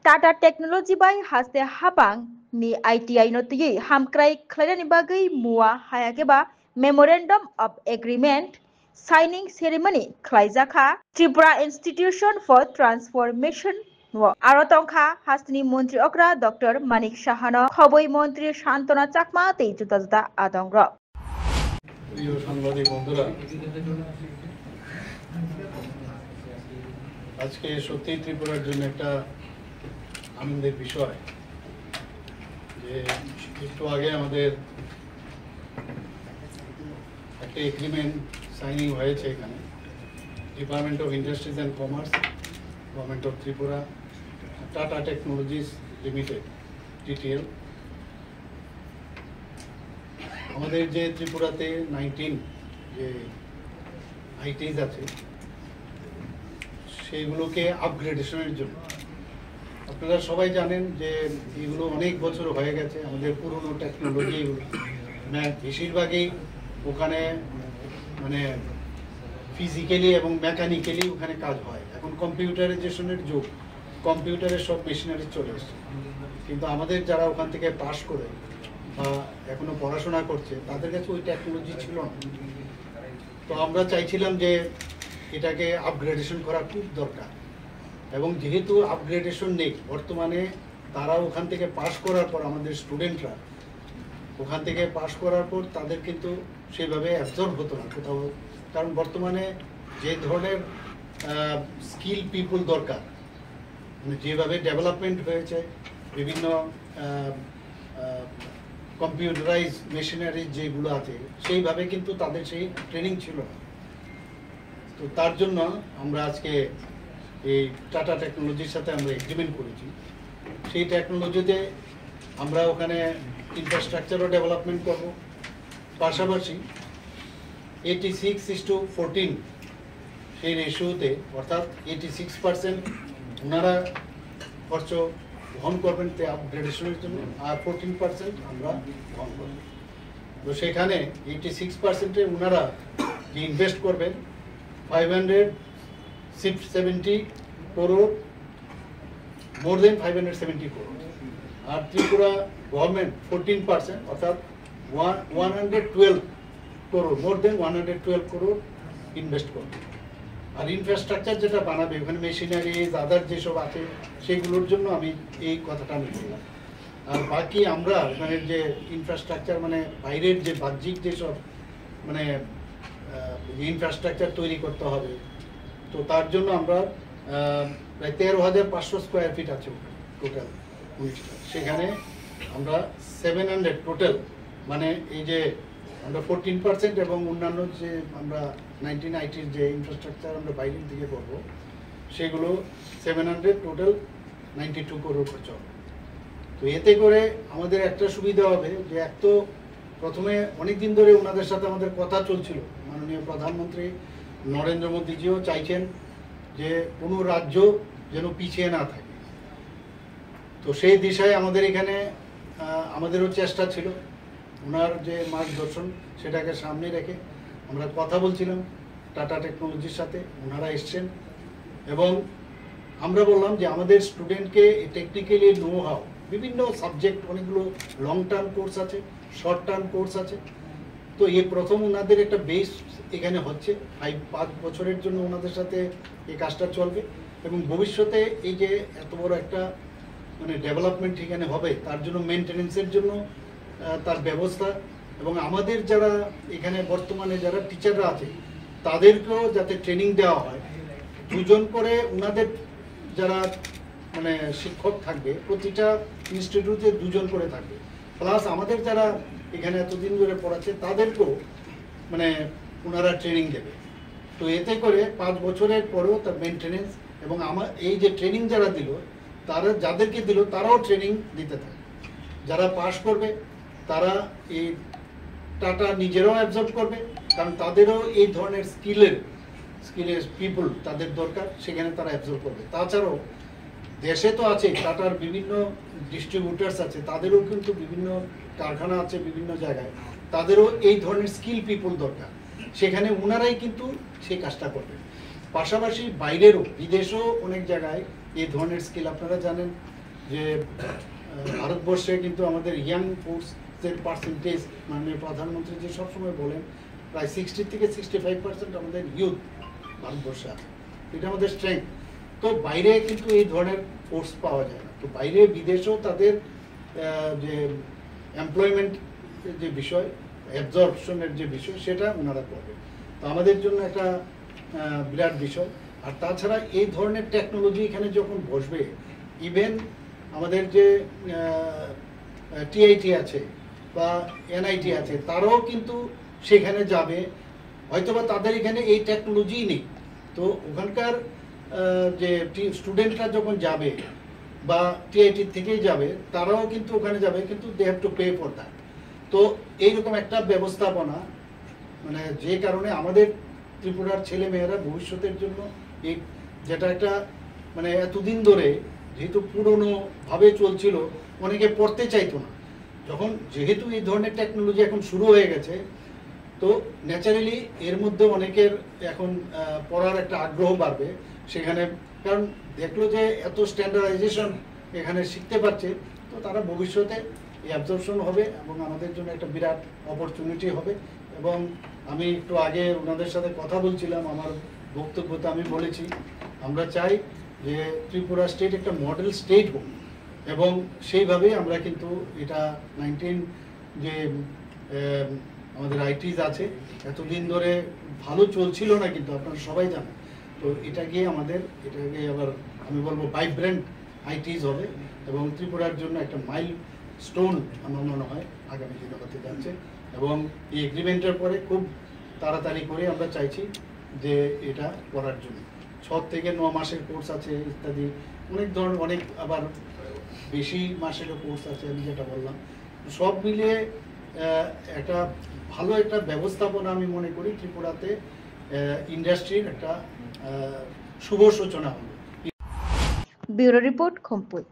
Tata Technology by haste habang ni ITI no tigi hamkrai khlani bagai mua hayakeba Memorandum of Agreement signing ceremony khlaijaka Tripura Institution for Transformation aro tongkha hastini mantri okra Dr. Manik Sahano khoboi mantri Shantana Chakma tei juta juta adongro প্রিয় সাংবাদিক বন্ধুরা আজকে সত্যি ত্রিপুরার জন্য একটা আনন্দের বিষয় যে একটু আগে আমাদের একটা এগ্রিমেন্ট সাইনিং হয়েছে এখানে department of industries and commerce government of Tripura tata technologies limited TTL আমাদের যে ত্রিপুরাতে 19 যে আইটিস আছে সেইগুলোকে আপগ্রেডেশনের জন্য আপনারা সবাই জানেন যে এগুলো অনেক বছর হয়ে গেছে আমাদের পুরনো টেকনোলজি বেশিরভাগই ওখানে মানে ফিজিক্যালি এবং মেকানিক্যালি ওখানে কাজ হয় এখন কম্পিউটারাইজেশনের যুগ কম্পিউটারের সব মেশিনারি চলে এসছে কিন্তু আমাদের যারা ওখান থেকে পাস করে বা এখনো পড়াশোনা করছে তাদের কাছে ওই টেকনোলজি ছিল না তো আমরা চাইছিলাম যে এটাকে আপগ্রেডেশন করা খুব দরকার এবং যেহেতু আপগ্রেডেশন নেই বর্তমানে তারা ওখান থেকে পাস করার পর আমাদের স্টুডেন্টরা ওখান থেকে পাস করার পর তাদের কিন্তু সেভাবে অ্যাবজর্ব হতো না কোথাও কারণ বর্তমানে যে ধরনের স্কিল পিপল দরকার মানে যেভাবে ডেভেলপমেন্ট হয়েছে বিভিন্ন কম্পিউটারাইজ মেশিনারি যেগুলো আছে সেইভাবে কিন্তু তাদের সেই ট্রেনিং ছিল না তো তার জন্য আমরা আজকে এই টাটা টেকনোলজির সাথে আমরা এগ্রিমেন্ট করেছি সেই টেকনোলজিতে আমরা ওখানে ইনফ্রাস্ট্রাকচারও ডেভেলপমেন্ট করব পাশাপাশি 86:14 সেই রেশিওতে অর্থাৎ 86% ওনারা খরচ বহন করবেন আপগ্রেডেশনের জন্য আর 14% আমরা বহন করব তো সেখানে 86%-এ ওনারা যে ইনভেস্ট করবেন 570 crore more than 570 crore আর ত্রিপুরা গভর্নমেন্ট 14% অর্থাৎ 112 crore more than 112 crore invest করবে আর ইনফ্রাস্ট্রাকচার যেটা বানাবে ওখানে মেশিনারিজ আদার যেসব আছে সেগুলোর জন্য আমি এই কথাটা আমি বললাম আর বাকি আমরা ওখানে যে ইনফ্রাস্ট্রাকচার মানে বাইরের যে বাহ্যিক যেসব মানে ইনফ্রাস্ট্রাকচার তৈরি করতে হবে তো তার জন্য আমরা প্রায় 13,500 স্কোয়ার ফিট আছে টোটাল সেখানে আমরা 700 টোটাল মানে এই যে আমরা 14% এবং অন্যান্য যে আমরা 1980-র যে ইনফ্রাস্ট্রাকচার আমরা বাইরের দিকে করব সেগুলো 700 টোটাল 92 crore খরচ হবে তো এতে করে আমাদের একটা সুবিধা হবে যে এক তো প্রথমে অনেক দিন ধরে ওনাদের সাথে আমাদের কথা চলছিল মাননীয় প্রধানমন্ত্রী নরেন্দ্র মোদীজিও চাইছেন যে কোনো রাজ্য যেন পিছিয়ে না থাকে তো সেই দিশায় আমাদের এখানে আমাদেরও চেষ্টা ছিল ওনার যে মার্গদর্শন সেটাকে সামনে রেখে আমরা কথা বলছিলাম টাটা টেকনোলজির সাথে ওনারা এসছেন এবং আমরা বললাম যে আমাদের স্টুডেন্টকে টেকনিক্যালি নো হাউ বিভিন্ন সাবজেক্ট অনেকগুলো লং টার্ম কোর্স আছে শর্ট টার্ম কোর্স আছে তো এই প্রথম ওনাদের একটা বেস এখানে হচ্ছে 5 বছরের জন্য ওনাদের সাথে এই কাজটা চলবে এবং ভবিষ্যতে এই যে এত বড় একটা মানে ডেভেলপমেন্ট এখানে হবে তার জন্য মেনটেনেন্সের জন্য তার ব্যবস্থা এবং আমাদের যারা এখানে বর্তমানে যারা টিচাররা আছে তাদেরকেও যাতে ট্রেনিং দেওয়া হয় 2 জন করে ওনাদের যারা মানে শিক্ষক থাকবে প্রতিটা ইনস্টিটিউটে 2 জন করে থাকবে প্লাস আমাদের যারা এখানে এতদিন ধরে পড়াচ্ছে তাদেরকেও মানে ওনারা ট্রেনিং দেবে তো এতে করে 5 বছরের পরেও তার মেনটেনেন্স এবং আমার এই যে ট্রেনিং যারা দিল তারা যাদেরকে দিল তারাও ট্রেনিং দিতে থাকে যারা পাস করবে তারা এই টাটা নিজেরাও অ্যাবজর্ব করবে কারণ তাদেরও এই ধরনের স্কিলের পিপল তাদের দরকার সেখানে তারা অ্যাবজর্ব করবে তাছাড়াও দেশে তো আছে টাটার বিভিন্ন ডিস্ট্রিবিউটার্স আছে তাদেরও কিন্তু বিভিন্ন কারখানা আছে বিভিন্ন জায়গায় তাদেরও এই ধরনের স্কিল পিপল দরকার সেখানে ওনারাই কিন্তু সেই কাজটা করবে পাশাপাশি বাইরেরও বিদেশেও অনেক জায়গায় এই ধরনের স্কিল। আপনারা জানেন যে ভারতবর্ষে কিন্তু আমাদের ইয়াং ফোর্সের পার্সেন্টেজ মাননীয় প্রধানমন্ত্রী যে সবসময় বলেন প্রায় 60 থেকে 65% আমাদের ইউথ ভারতবর্ষে আছে, এটা আমাদের স্ট্রেংথ। তো বাইরে কিন্তু এই ধরনের ফোর্স পাওয়া যায় না। তো বাইরে বিদেশেও তাদের যে এমপ্লয়মেন্ট যে বিষয়, অ্যাবজর্পশনের যে বিষয়, সেটা ওনারা করবে। তো আমাদের জন্য একটা বিরাট বিষয়। আর তাছাড়া এই ধরনের টেকনোলজি এখানে যখন বসবে, ইভেন আমাদের যে টিআইটি আছে বা এনআইটি আছে, তারাও কিন্তু সেখানে যাবে। হয়তোবা তাদের এখানে এই টেকনোলজিই নেই, তো ওখানকার যে স্টুডেন্টরা যখন যাবে বা টিআইটি থেকেই যাবে, তারাও কিন্তু ওখানে যাবে, কিন্তু they have to pay for that. তো এইরকম একটা ব্যবস্থাপনা, মানে যে কারণে আমাদের ত্রিপুরার ছেলে মেয়েরা ভবিষ্যতের জন্য এই যেটা একটা মানে এতদিন ধরে যেহেতু পুরনো ভাবে চলছিল, অনেকে পড়তে চাইতো না, যখন যেহেতু এই ধরনের টেকনোলজি এখন শুরু হয়ে গেছে, তো ন্যাচারালি এর মধ্যে অনেকের এখন পড়ার একটা আগ্রহ বাড়বে সেখানে, কারণ দেখলো যে এত স্ট্যান্ডার্ডাইজেশন এখানে শিখতে পারছে, তো তারা ভবিষ্যতে এই অ্যাবজর্পশন হবে এবং আমাদের জন্য একটা বিরাট অপরচুনিটি হবে। এবং আমি একটু আগে ওনাদের সাথে কথা বলছিলাম, আমার বক্তব্যতে আমি বলেছি আমরা চাই যে ত্রিপুরা স্টেট একটা মডেল স্টেট হোক, এবং সেইভাবেই আমরা কিন্তু এটা 19 যে আমাদের আইটিস আছে এতদিন ধরে ভালো চলছিল না, কিন্তু আপনারা সবাই জানেন, তো এটাকে আবার আমি বলবো ভাইব্রেন্ট আইটিস হবে এবং ত্রিপুরার জন্য একটা মাইল স্টোন আমার মনে হয় আগামী দিনে হতে যাচ্ছে। এবং এই এগ্রিমেন্টের পরে খুব তাড়াতাড়ি করে আমরা চাইছি যে এটা করার জন্য 6 থেকে 9 মাসের কোর্স আছে ইত্যাদি, অনেক ধরনের, অনেক আবার বেশি মাসেরও কোর্স আছে, আমি যেটা বললাম। সব মিলিয়ে একটা ভালো একটা ব্যবস্থাপনা আমি মনে করি ত্রিপুরাতে ইন্ডাস্ট্রির একটা শুভ সূচনা হলো। Bureau report, খম্পুই।